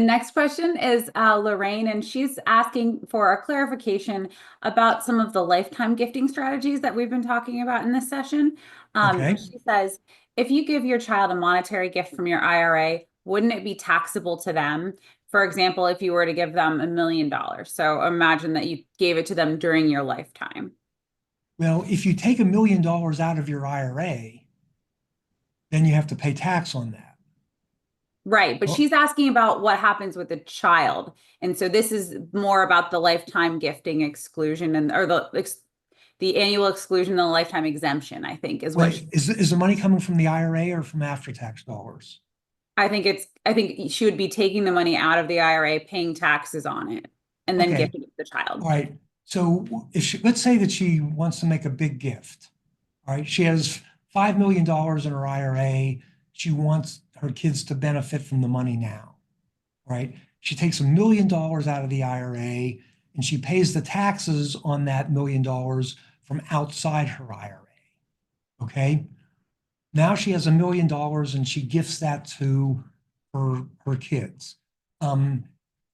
Next question is Lorraine, and she's asking for a clarification about some of the lifetime gifting strategies that we've been talking about in this session. Okay. She says, if you give your child a monetary gift from your IRA, wouldn't it be taxable to them? For example, if you were to give them $1 million. So imagine that you gave it to them during your lifetime. Well, if you take $1 million out of your IRA, then you have to pay tax on that. Right, but Well, she's asking about what happens with the child. And so this is more about the lifetime gifting exclusion and or the annual exclusion and the lifetime exemption, I think is what is the money coming from the IRA or from after-tax dollars? I think she would be taking the money out of the IRA, paying taxes on it, and then Okay. gifting it to the child. All right. So if she, let's say that she wants to make a big gift. All right. She has $5 million in her IRA. She wants her kids to benefit from the money now. Right? She takes $1 million out of the IRA and she pays the taxes on that $1 million from outside her IRA. Okay. Now she has $1 million and she gifts that to her kids. Um,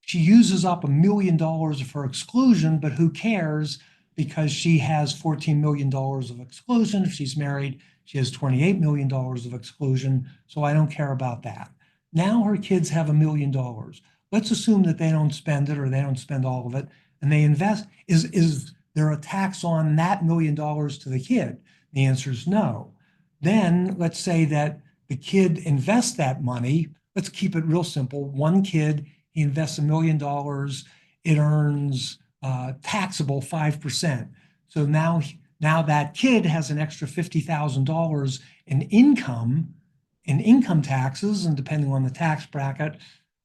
she uses up $1 million of her exclusion, but who cares? Because she has $14 million of exclusion. If she's married, she has $28 million of exclusion. So I don't care about that. Now her kids have $1 million. Let's assume that they don't spend it or they don't spend all of it and they invest. Is there a tax on that $1 million to the kid? The answer is no. Then let's say that the kid invests that money. Let's keep it real simple. One kid, he invests $1 million. It earns taxable 5%. So now that kid has an extra $50,000 in income taxes, and depending on the tax bracket,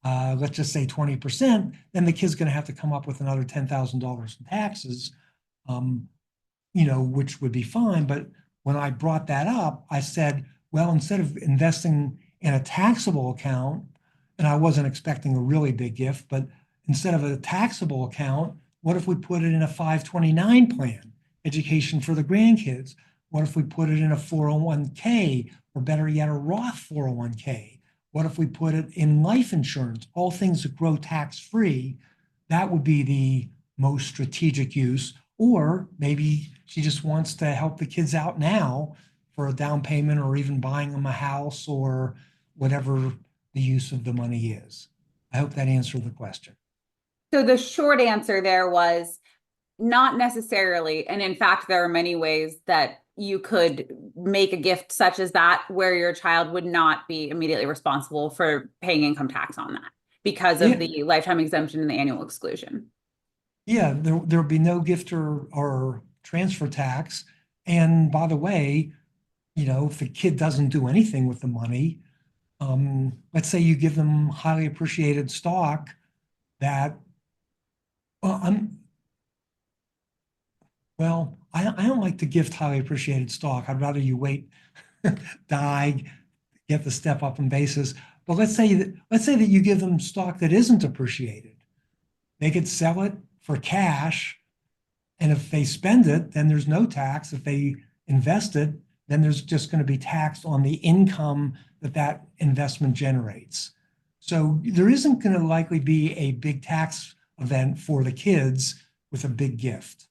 let's just say 20%, then the kid's going to have to come up with another $10,000 in taxes, which would be fine. But when I brought that up, I said, well, instead of investing in a taxable account, and I wasn't expecting a really big gift, but instead of a taxable account, what if we put it in a 529 plan, education for the grandkids? What if we put it in a 401k, or better yet, a Roth 401k? What if we put it in life insurance, all things that grow tax-free? That would be the most strategic use. Or maybe she just wants to help the kids out now for a down payment or even buying them a house or whatever the use of the money is. I hope that answered the question. So the short answer there was not necessarily. And in fact, there are many ways that you could make a gift such as that where your child would not be immediately responsible for paying income tax on that because of Yeah, the lifetime exemption and the annual exclusion. yeah, there'll be no gift or transfer tax. And by the way, if the kid doesn't do anything with the money, let's say you give them highly appreciated stock that, well, I don't like to gift highly appreciated stock. I'd rather you wait, die, get the step up in basis. But let's say that you give them stock that isn't appreciated. They could sell it for cash, and if they spend it, then there's no tax. If they invest it, then there's just going to be taxed on the income that investment generates. So there isn't going to likely be a big tax event for the kids with a big gift.